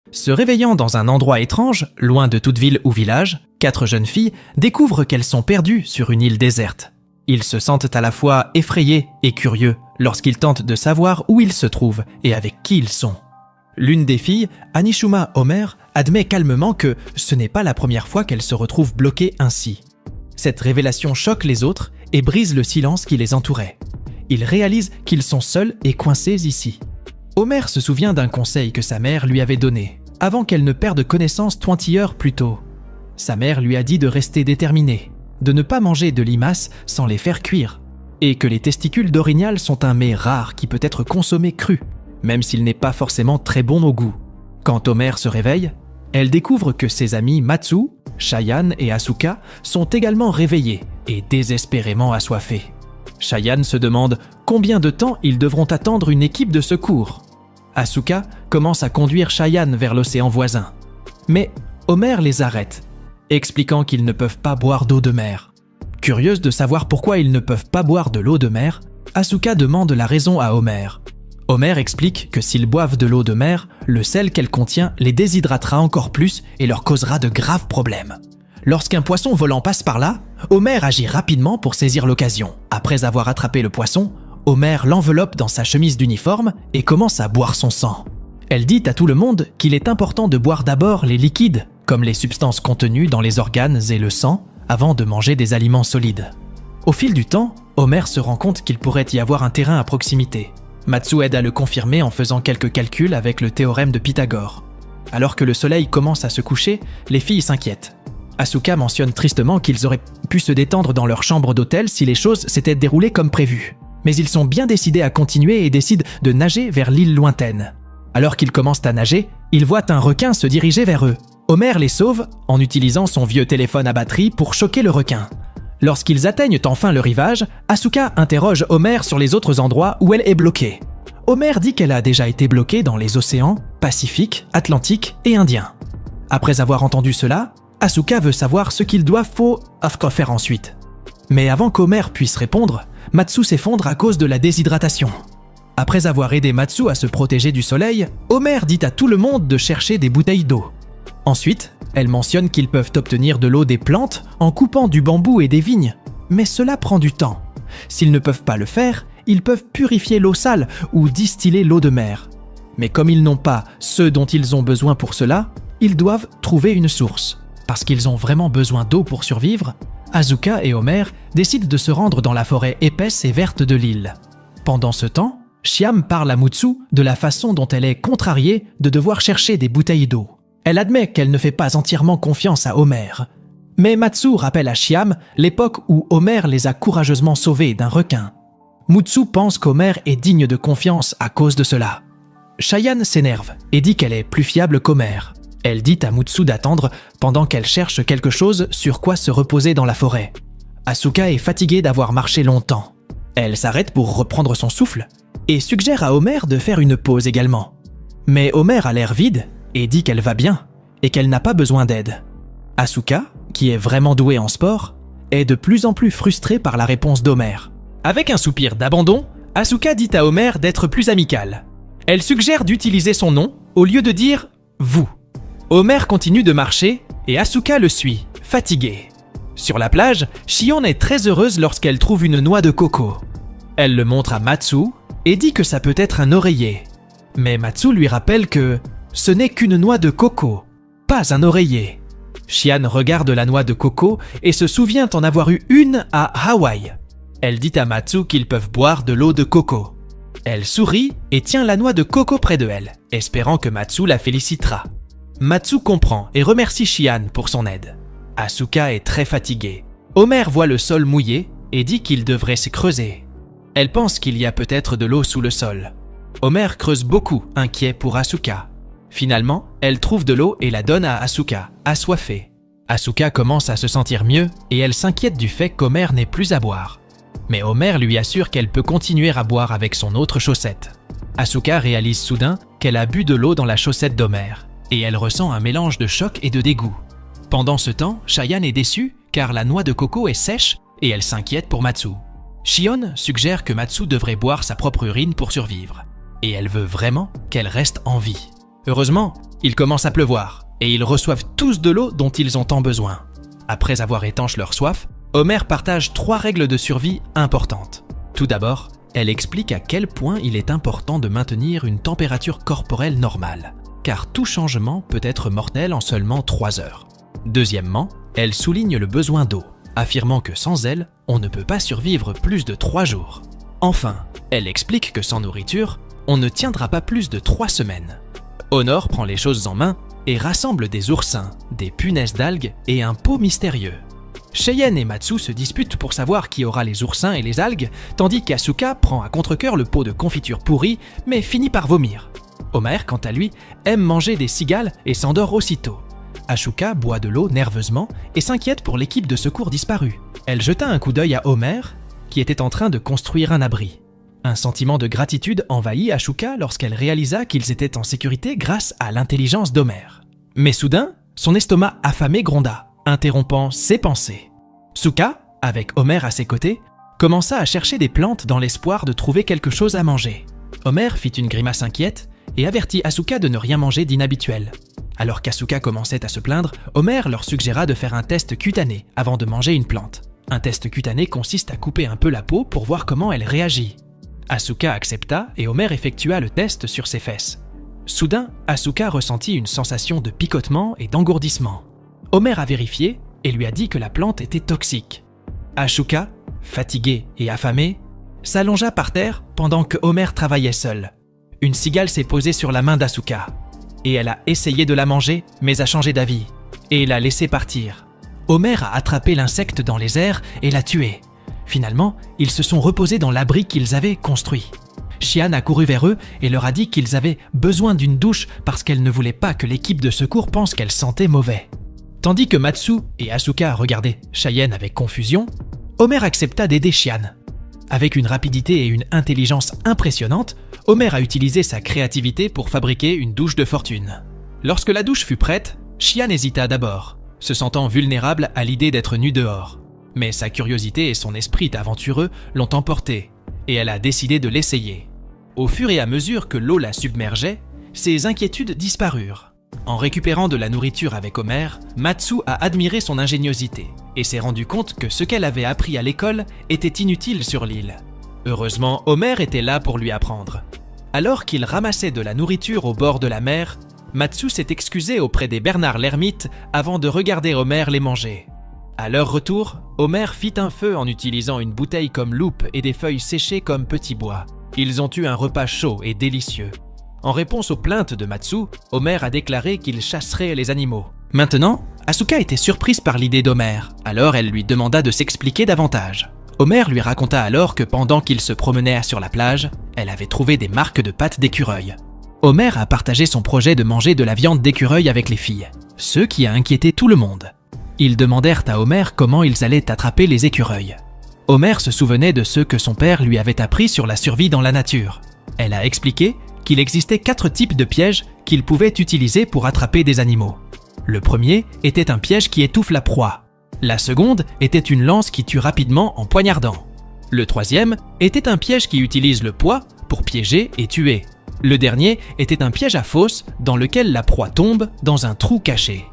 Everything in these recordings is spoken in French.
Se réveillant dans un endroit étrange, loin de toute ville ou village, 4 jeunes filles découvrent qu'elles sont perdues sur une île déserte. Ils se sentent à la fois effrayés et curieux lorsqu'ils tentent de savoir où ils se trouvent et avec qui ils sont. L'une des filles, Anishuma Omer, admet calmement que ce n'est pas la première fois qu'elle se retrouve bloquée ainsi. Cette révélation choque les autres et brise le silence qui les entourait. Ils réalisent qu'ils sont seuls et coincés ici. Omer se souvient d'un conseil que sa mère lui avait donné, avant qu'elle ne perde connaissance 20 heures plus tôt. Sa mère lui a dit de rester déterminée, de ne pas manger de limaces sans les faire cuire, et que les testicules d'orignal sont un mets rare qui peut être consommé cru, même s'il n'est pas forcément très bon au goût. Quand Omer se réveille, elle découvre que ses amis Matsu, Cheyenne et Asuka sont également réveillés et désespérément assoiffés. Cheyenne se demande combien de temps ils devront attendre une équipe de secours. Asuka commence à conduire Cheyenne vers l'océan voisin. Mais Omer les arrête, expliquant qu'ils ne peuvent pas boire d'eau de mer. Curieuse de savoir pourquoi ils ne peuvent pas boire de l'eau de mer, Asuka demande la raison à Omer. Omer explique que s'ils boivent de l'eau de mer, le sel qu'elle contient les déshydratera encore plus et leur causera de graves problèmes. Lorsqu'un poisson volant passe par là, Omer agit rapidement pour saisir l'occasion. Après avoir attrapé le poisson, Omer l'enveloppe dans sa chemise d'uniforme et commence à boire son sang. Elle dit à tout le monde qu'il est important de boire d'abord les liquides, comme les substances contenues dans les organes et le sang, avant de manger des aliments solides. Au fil du temps, Omer se rend compte qu'il pourrait y avoir un terrain à proximité. Matsu aide à le confirmer en faisant quelques calculs avec le théorème de Pythagore. Alors que le soleil commence à se coucher, les filles s'inquiètent. Asuka mentionne tristement qu'ils auraient pu se détendre dans leur chambre d'hôtel si les choses s'étaient déroulées comme prévu. Mais ils sont bien décidés à continuer et décident de nager vers l'île lointaine. Alors qu'ils commencent à nager, ils voient un requin se diriger vers eux. Omer les sauve en utilisant son vieux téléphone à batterie pour choquer le requin. Lorsqu'ils atteignent enfin le rivage, Asuka interroge Omer sur les autres endroits où elle est bloquée. Omer dit qu'elle a déjà été bloquée dans les océans Pacifique, Atlantique et Indien. Après avoir entendu cela, Asuka veut savoir ce qu'ils doivent faire ensuite. Mais avant qu'Omer puisse répondre, Matsu s'effondre à cause de la déshydratation. Après avoir aidé Matsu à se protéger du soleil, Omer dit à tout le monde de chercher des bouteilles d'eau. Ensuite, elle mentionne qu'ils peuvent obtenir de l'eau des plantes en coupant du bambou et des vignes, mais cela prend du temps. S'ils ne peuvent pas le faire, ils peuvent purifier l'eau sale ou distiller l'eau de mer. Mais comme ils n'ont pas ce dont ils ont besoin pour cela, ils doivent trouver une source. Parce qu'ils ont vraiment besoin d'eau pour survivre, Asuka et Omer décident de se rendre dans la forêt épaisse et verte de l'île. Pendant ce temps, Chiam parle à Mutsu de la façon dont elle est contrariée de devoir chercher des bouteilles d'eau. Elle admet qu'elle ne fait pas entièrement confiance à Omer. Mais Matsu rappelle à Chiam l'époque où Omer les a courageusement sauvés d'un requin. Mutsu pense qu'Omer est digne de confiance à cause de cela. Cheyenne s'énerve et dit qu'elle est plus fiable qu'Omer. Elle dit à Mutsu d'attendre pendant qu'elle cherche quelque chose sur quoi se reposer dans la forêt. Asuka est fatiguée d'avoir marché longtemps. Elle s'arrête pour reprendre son souffle et suggère à Omer de faire une pause également. Mais Omer a l'air vide et dit qu'elle va bien et qu'elle n'a pas besoin d'aide. Asuka, qui est vraiment douée en sport, est de plus en plus frustrée par la réponse d'Omer. Avec un soupir d'abandon, Asuka dit à Omer d'être plus amicale. Elle suggère d'utiliser son nom au lieu de dire « vous ». Omer continue de marcher et Asuka le suit, fatiguée. Sur la plage, Shion est très heureuse lorsqu'elle trouve une noix de coco. Elle le montre à Matsu et dit que ça peut être un oreiller. Mais Matsu lui rappelle que ce n'est qu'une noix de coco, pas un oreiller. Shion regarde la noix de coco et se souvient en avoir eu une à Hawaï. Elle dit à Matsu qu'ils peuvent boire de l'eau de coco. Elle sourit et tient la noix de coco près de elle, espérant que Matsu la félicitera. Matsu comprend et remercie Shion pour son aide. Asuka est très fatiguée. Omer voit le sol mouillé et dit qu'il devrait se creuser. Elle pense qu'il y a peut-être de l'eau sous le sol. Omer creuse beaucoup, inquiet pour Asuka. Finalement, elle trouve de l'eau et la donne à Asuka, assoiffée. Asuka commence à se sentir mieux et elle s'inquiète du fait qu'Omer n'ait plus à boire. Mais Omer lui assure qu'elle peut continuer à boire avec son autre chaussette. Asuka réalise soudain qu'elle a bu de l'eau dans la chaussette d'Omer et elle ressent un mélange de choc et de dégoût. Pendant ce temps, Cheyenne est déçue car la noix de coco est sèche et elle s'inquiète pour Matsu. Shion suggère que Matsu devrait boire sa propre urine pour survivre et elle veut vraiment qu'elle reste en vie. Heureusement, il commence à pleuvoir et ils reçoivent tous de l'eau dont ils ont tant besoin. Après avoir étanché leur soif, Homer partage 3 règles de survie importantes. Tout d'abord, elle explique à quel point il est important de maintenir une température corporelle normale, car tout changement peut être mortel en seulement 3 heures. Deuxièmement, elle souligne le besoin d'eau, affirmant que sans elle, on ne peut pas survivre plus de 3 jours. Enfin, elle explique que sans nourriture, on ne tiendra pas plus de 3 semaines. Honor prend les choses en main et rassemble des oursins, des punaises d'algues et un pot mystérieux. Cheyenne et Matsu se disputent pour savoir qui aura les oursins et les algues, tandis qu'Asuka prend à contre-cœur le pot de confiture pourrie, mais finit par vomir. Homer, quant à lui, aime manger des cigales et s'endort aussitôt. Asuka boit de l'eau nerveusement et s'inquiète pour l'équipe de secours disparue. Elle jeta un coup d'œil à Homer, qui était en train de construire un abri. Un sentiment de gratitude envahit Asuka lorsqu'elle réalisa qu'ils étaient en sécurité grâce à l'intelligence d'Homer. Mais soudain, son estomac affamé gronda, interrompant ses pensées. Suka, avec Homer à ses côtés, commença à chercher des plantes dans l'espoir de trouver quelque chose à manger. Homer fit une grimace inquiète et avertit Asuka de ne rien manger d'inhabituel. Alors qu'Asuka commençait à se plaindre, Homer leur suggéra de faire un test cutané avant de manger une plante. Un test cutané consiste à couper un peu la peau pour voir comment elle réagit. Asuka accepta et Homer effectua le test sur ses fesses. Soudain, Asuka ressentit une sensation de picotement et d'engourdissement. Homer a vérifié et lui a dit que la plante était toxique. Asuka, fatiguée et affamée, s'allongea par terre pendant que Homer travaillait seul. Une cigale s'est posée sur la main d'Asuka et elle a essayé de la manger mais a changé d'avis et l'a laissée partir. Homer a attrapé l'insecte dans les airs et l'a tué. Finalement, ils se sont reposés dans l'abri qu'ils avaient construit. Shian a couru vers eux et leur a dit qu'ils avaient besoin d'une douche parce qu'elle ne voulait pas que l'équipe de secours pense qu'elle sentait mauvais. Tandis que Matsu et Asuka regardaient Cheyenne avec confusion, Homer accepta d'aider Shian. Avec une rapidité et une intelligence impressionnantes, Homer a utilisé sa créativité pour fabriquer une douche de fortune. Lorsque la douche fut prête, Shian hésita d'abord, se sentant vulnérable à l'idée d'être nue dehors. Mais sa curiosité et son esprit aventureux l'ont emportée, et elle a décidé de l'essayer. Au fur et à mesure que l'eau la submergeait, ses inquiétudes disparurent. En récupérant de la nourriture avec Homer, Matsu a admiré son ingéniosité et s'est rendu compte que ce qu'elle avait appris à l'école était inutile sur l'île. Heureusement, Homer était là pour lui apprendre. Alors qu'il ramassait de la nourriture au bord de la mer, Matsu s'est excusé auprès des Bernard l'ermite avant de regarder Homer les manger. À leur retour, Homer fit un feu en utilisant une bouteille comme loupe et des feuilles séchées comme petit bois. Ils ont eu un repas chaud et délicieux. En réponse aux plaintes de Matsu, Homer a déclaré qu'il chasserait les animaux. Maintenant, Asuka était surprise par l'idée d'Homer, alors elle lui demanda de s'expliquer davantage. Homer lui raconta alors que pendant qu'il se promenait sur la plage, elle avait trouvé des marques de pattes d'écureuil. Homer a partagé son projet de manger de la viande d'écureuil avec les filles, ce qui a inquiété tout le monde. Ils demandèrent à Homer comment ils allaient attraper les écureuils. Homer se souvenait de ce que son père lui avait appris sur la survie dans la nature. Elle a expliqué qu'il existait 4 types de pièges qu'il pouvait utiliser pour attraper des animaux. Le premier était un piège qui étouffe la proie. La seconde était une lance qui tue rapidement en poignardant. Le troisième était un piège qui utilise le poids pour piéger et tuer. Le dernier était un piège à fosse dans lequel la proie tombe dans un trou caché.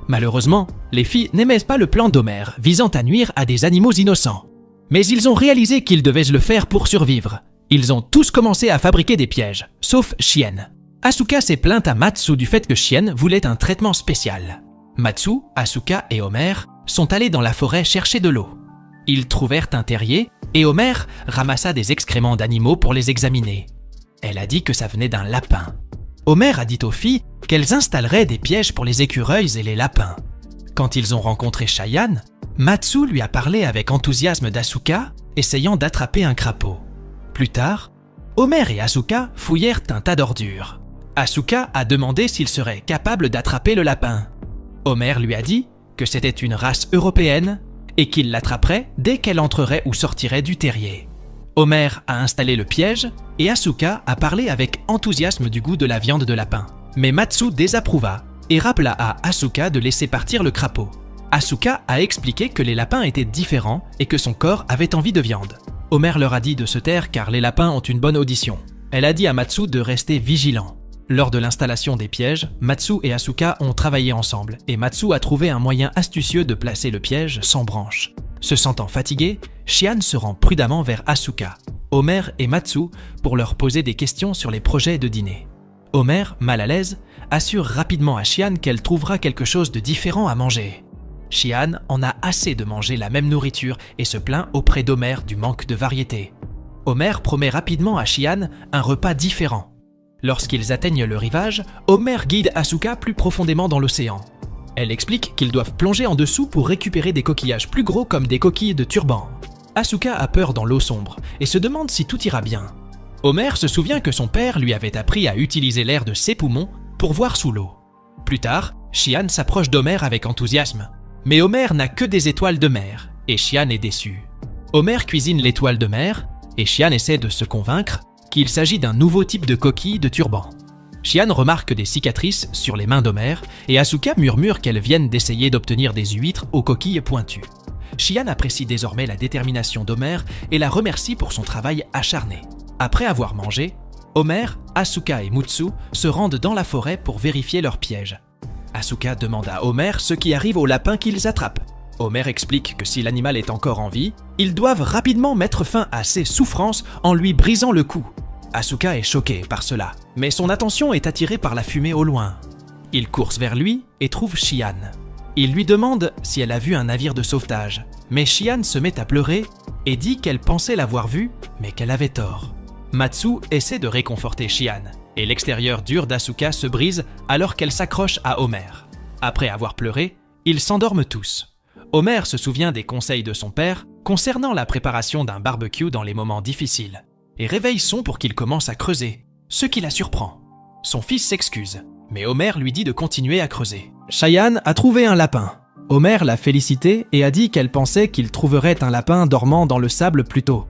Malheureusement, les filles n'aimaient pas le plan d'Homer visant à nuire à des animaux innocents. Mais ils ont réalisé qu'ils devaient le faire pour survivre. Ils ont tous commencé à fabriquer des pièges, sauf Chien. Asuka s'est plainte à Matsu du fait que Chien voulait un traitement spécial. Matsu, Asuka et Homer sont allés dans la forêt chercher de l'eau. Ils trouvèrent un terrier et Homer ramassa des excréments d'animaux pour les examiner. Elle a dit que ça venait d'un lapin. Homer a dit aux filles qu'elles installeraient des pièges pour les écureuils et les lapins. Quand ils ont rencontré Cheyenne, Matsu lui a parlé avec enthousiasme d'Asuka, essayant d'attraper un crapaud. Plus tard, Homer et Asuka fouillèrent un tas d'ordures. Asuka a demandé s'il serait capable d'attraper le lapin. Homer lui a dit que c'était une race européenne et qu'il l'attraperait dès qu'elle entrerait ou sortirait du terrier. Homer a installé le piège et Asuka a parlé avec enthousiasme du goût de la viande de lapin. Mais Matsu désapprouva et rappela à Asuka de laisser partir le crapaud. Asuka a expliqué que les lapins étaient différents et que son corps avait envie de viande. Homer leur a dit de se taire car les lapins ont une bonne audition. Elle a dit à Matsu de rester vigilant. Lors de l'installation des pièges, Matsu et Asuka ont travaillé ensemble et Matsu a trouvé un moyen astucieux de placer le piège sans branche. Se sentant fatigué, Shihan se rend prudemment vers Asuka, Homer et Matsu pour leur poser des questions sur les projets de dîner. Homer, mal à l'aise, assure rapidement à Shihan qu'elle trouvera quelque chose de différent à manger. Shihan en a assez de manger la même nourriture et se plaint auprès d'Homer du manque de variété. Homer promet rapidement à Shihan un repas différent. Lorsqu'ils atteignent le rivage, Homer guide Asuka plus profondément dans l'océan. Elle explique qu'ils doivent plonger en dessous pour récupérer des coquillages plus gros comme des coquilles de turban. Asuka a peur dans l'eau sombre et se demande si tout ira bien. Homer se souvient que son père lui avait appris à utiliser l'air de ses poumons pour voir sous l'eau. Plus tard, Shihan s'approche d'Homer avec enthousiasme. Mais Homer n'a que des étoiles de mer et Shihan est déçu. Homer cuisine l'étoile de mer et Shihan essaie de se convaincre qu'il s'agit d'un nouveau type de coquille de turban. Shihan remarque des cicatrices sur les mains d'Homer et Asuka murmure qu'elles viennent d'essayer d'obtenir des huîtres aux coquilles pointues. Shihan apprécie désormais la détermination d'Homer et la remercie pour son travail acharné. Après avoir mangé, Homer, Asuka et Mutsu se rendent dans la forêt pour vérifier leur piège. Asuka demande à Homer ce qui arrive au lapin qu'ils attrapent. Homer explique que si l'animal est encore en vie, ils doivent rapidement mettre fin à ses souffrances en lui brisant le cou. Asuka est choquée par cela, mais son attention est attirée par la fumée au loin. Il course vers lui et trouve Shihan. Il lui demande si elle a vu un navire de sauvetage, mais Shihan se met à pleurer et dit qu'elle pensait l'avoir vu, mais qu'elle avait tort. Matsu essaie de réconforter Shihan, et l'extérieur dur d'Asuka se brise alors qu'elle s'accroche à Homer. Après avoir pleuré, ils s'endorment tous. Homer se souvient des conseils de son père concernant la préparation d'un barbecue dans les moments difficiles, et réveille Son pour qu'il commence à creuser, ce qui la surprend. Son fils s'excuse, mais Homer lui dit de continuer à creuser. Cheyenne a trouvé un lapin. Homer l'a félicité et a dit qu'elle pensait qu'il trouverait un lapin dormant dans le sable plus tôt.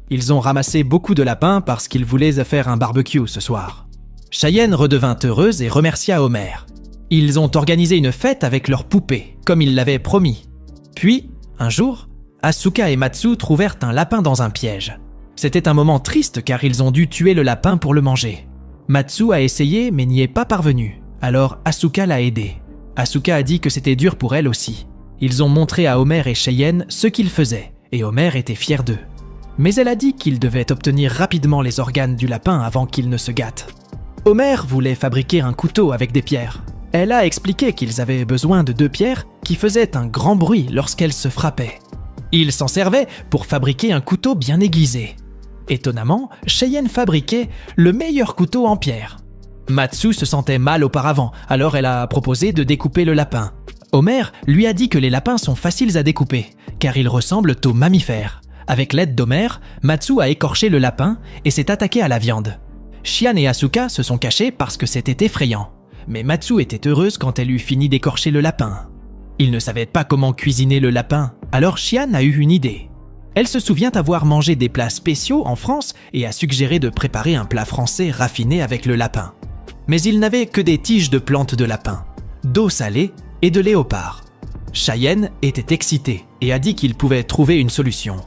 Ils ont ramassé beaucoup de lapins parce qu'ils voulaient faire un barbecue ce soir. Cheyenne redevint heureuse et remercia Homer. Ils ont organisé une fête avec leurs poupées, comme ils l'avaient promis. Puis, un jour, Asuka et Matsu trouvèrent un lapin dans un piège. C'était un moment triste car ils ont dû tuer le lapin pour le manger. Matsu a essayé mais n'y est pas parvenu, alors Asuka l'a aidé. Asuka a dit que c'était dur pour elle aussi. Ils ont montré à Homer et Cheyenne ce qu'ils faisaient, et Homer était fier d'eux. Mais elle a dit qu'ils devaient obtenir rapidement les organes du lapin avant qu'il ne se gâte. Homer voulait fabriquer un couteau avec des pierres. Elle a expliqué qu'ils avaient besoin de 2 pierres qui faisaient un grand bruit lorsqu'elles se frappaient. Ils s'en servaient pour fabriquer un couteau bien aiguisé. Étonnamment, Cheyenne fabriquait le meilleur couteau en pierre. Matsu se sentait mal auparavant, alors elle a proposé de découper le lapin. Homer lui a dit que les lapins sont faciles à découper, car ils ressemblent aux mammifères. Avec l'aide d'Homer, Matsu a écorché le lapin et s'est attaqué à la viande. Shihan et Asuka se sont cachés parce que c'était effrayant. Mais Matsu était heureuse quand elle eut fini d'écorcher le lapin. Ils ne savaient pas comment cuisiner le lapin, alors Shihan a eu une idée. Elle se souvient avoir mangé des plats spéciaux en France et a suggéré de préparer un plat français raffiné avec le lapin. Mais ils n'avaient que des tiges de plantes de lapin, d'eau salée et de léopard. Cheyenne était excitée et a dit qu'il pouvait trouver une solution.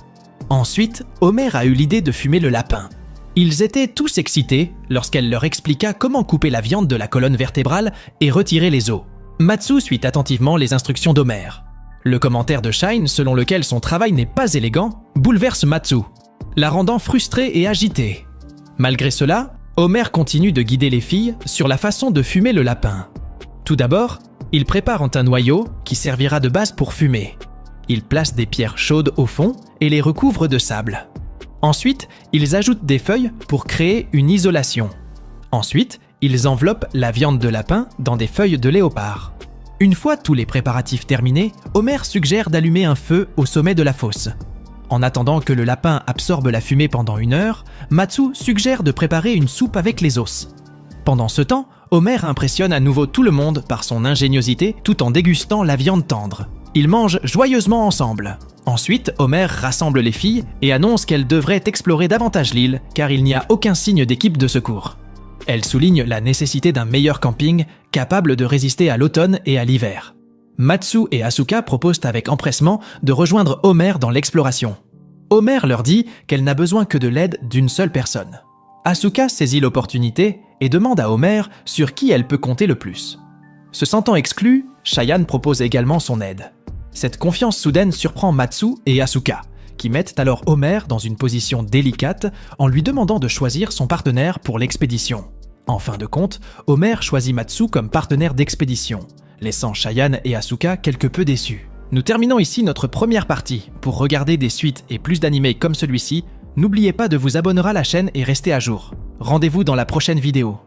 Ensuite, Homer a eu l'idée de fumer le lapin. Ils étaient tous excités lorsqu'elle leur expliqua comment couper la viande de la colonne vertébrale et retirer les os. Matsu suit attentivement les instructions d'Homer. Le commentaire de Shine, selon lequel son travail n'est pas élégant, bouleverse Matsu, la rendant frustrée et agitée. Malgré cela, Homer continue de guider les filles sur la façon de fumer le lapin. Tout d'abord, ils préparent un noyau qui servira de base pour fumer. Ils placent des pierres chaudes au fond et les recouvrent de sable. Ensuite, ils ajoutent des feuilles pour créer une isolation. Ensuite, ils enveloppent la viande de lapin dans des feuilles de léopard. Une fois tous les préparatifs terminés, Homer suggère d'allumer un feu au sommet de la fosse. En attendant que le lapin absorbe la fumée pendant 1 heure, Matsu suggère de préparer une soupe avec les os. Pendant ce temps, Homer impressionne à nouveau tout le monde par son ingéniosité tout en dégustant la viande tendre. Ils mangent joyeusement ensemble. Ensuite, Homer rassemble les filles et annonce qu'elles devraient explorer davantage l'île car il n'y a aucun signe d'équipe de secours. Elle souligne la nécessité d'un meilleur camping capable de résister à l'automne et à l'hiver. Matsu et Asuka proposent avec empressement de rejoindre Homer dans l'exploration. Homer leur dit qu'elle n'a besoin que de l'aide d'une seule personne. Asuka saisit l'opportunité et demande à Homer sur qui elle peut compter le plus. Se sentant exclu, Cheyenne propose également son aide. Cette confiance soudaine surprend Matsu et Asuka, qui mettent alors Homer dans une position délicate en lui demandant de choisir son partenaire pour l'expédition. En fin de compte, Homer choisit Matsu comme partenaire d'expédition, laissant Cheyenne et Asuka quelque peu déçus. Nous terminons ici notre première partie. Pour regarder des suites et plus d'animés comme celui-ci, n'oubliez pas de vous abonner à la chaîne et rester à jour. Rendez-vous dans la prochaine vidéo.